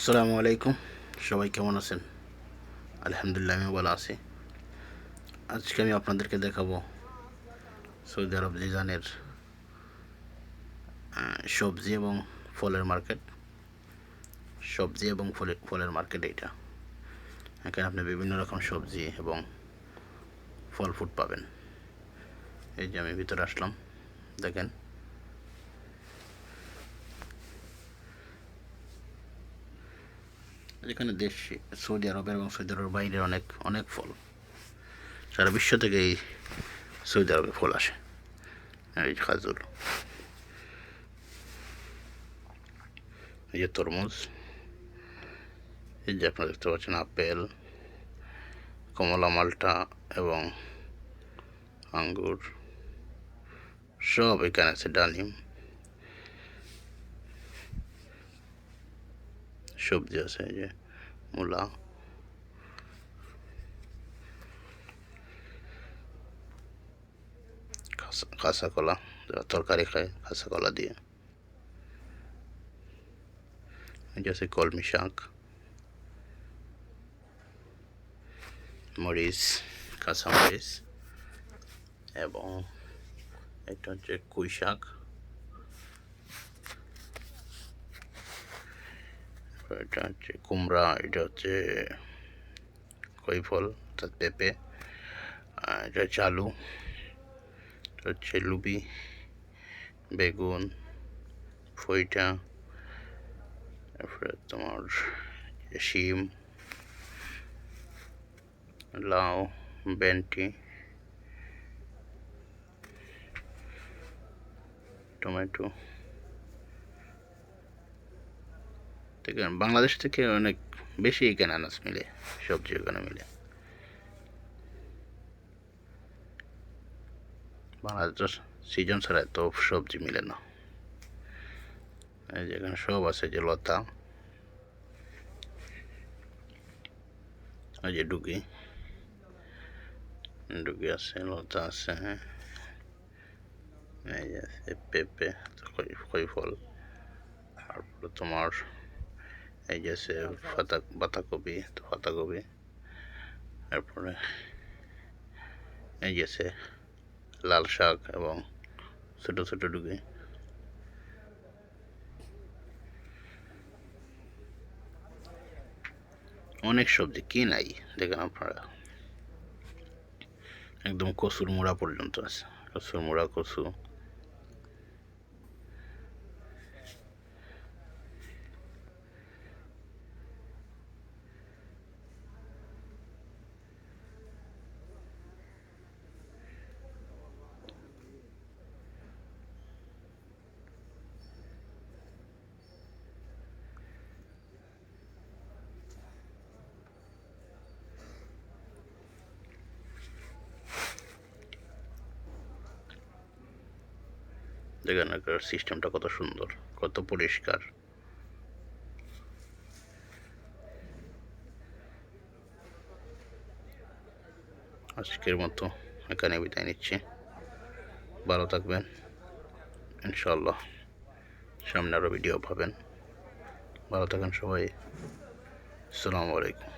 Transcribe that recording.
আসসালামু আলাইকুম। সবাই কেমন আছেন? আলহামদুলিল্লাহ আমি ভালো আছি। আজকে আমি আপনাদেরকে দেখাবো সৌদি আরব জিজানের সবজি এবং ফলের মার্কেট। সবজি এবং ফলের মার্কেট এইটা। এখানে আপনি বিভিন্ন রকম সবজি এবং ফল ফুড পাবেন। এই যে আমি ভিতরে আসলাম, দেখেন এখানে সৌদি আরবের এবং সৌদি আরবের বাইরে অনেক অনেক ফল, সারা বিশ্ব থেকে এই সৌদি আরবে ফল আসে। এই খাজুর, এই যে তরমুজ, এই যে আপনারা দেখতে পাচ্ছেন আপেল, কমলা, মাল্টা এবং আঙ্গুর সব এখানে আছে। ডালিম, সবজি আছে, এই যে মূলা, কাঁচা কলা, যারা তরকারি খায় কাঁচা কলা দিয়ে, এই যে আছে কলমি শাক, মরিচ, কাঁচা মরিচ, এবং এটা হচ্ছে কুই শাক, এটা হচ্ছে কুমড়া, এটা হচ্ছে কই ফল অর্থাৎ পেঁপে, এটা হচ্ছে আলু, এটা হচ্ছে লুবি, বেগুন, ফইটা, তারপরে তোমার শিম, লাউ, ভেন্ডি, টমেটো। দেখেন বাংলাদেশ থেকে অনেক বেশি এখানে আনাজ মিলে, সবজি এখানে মিলে। বাংলাদেশ সিজন ছাড়া তো সবজি মিলে না। এই যে এখানে সব আছে, যে লতা, এই যে ডুগি ডুগি আছে, লতা আছে, এই যে আছে পেঁপে, খই ফল, তারপরে তোমার এই যে আছে বাঁধাকপি, পাতাকপি, তারপরে এই যে আছে লাল শাক এবং ছোট ছোট ডুগি। অনেক সবজি কি নাই দেখেন আপনারা, একদম কচুর মুড়া পর্যন্ত আছে, কচুর মুড়া, কচু। দেখেন সিস্টেমটা কত সুন্দর, কত পরিষ্কার। আজকের মতো এখানে বিদায় নিচ্ছি। ভালো থাকবেন ইনশাল্লাহ, সামনে আরও ভিডিও পাবেন। ভালো থাকেন সবাই। আসসালামু আলাইকুম।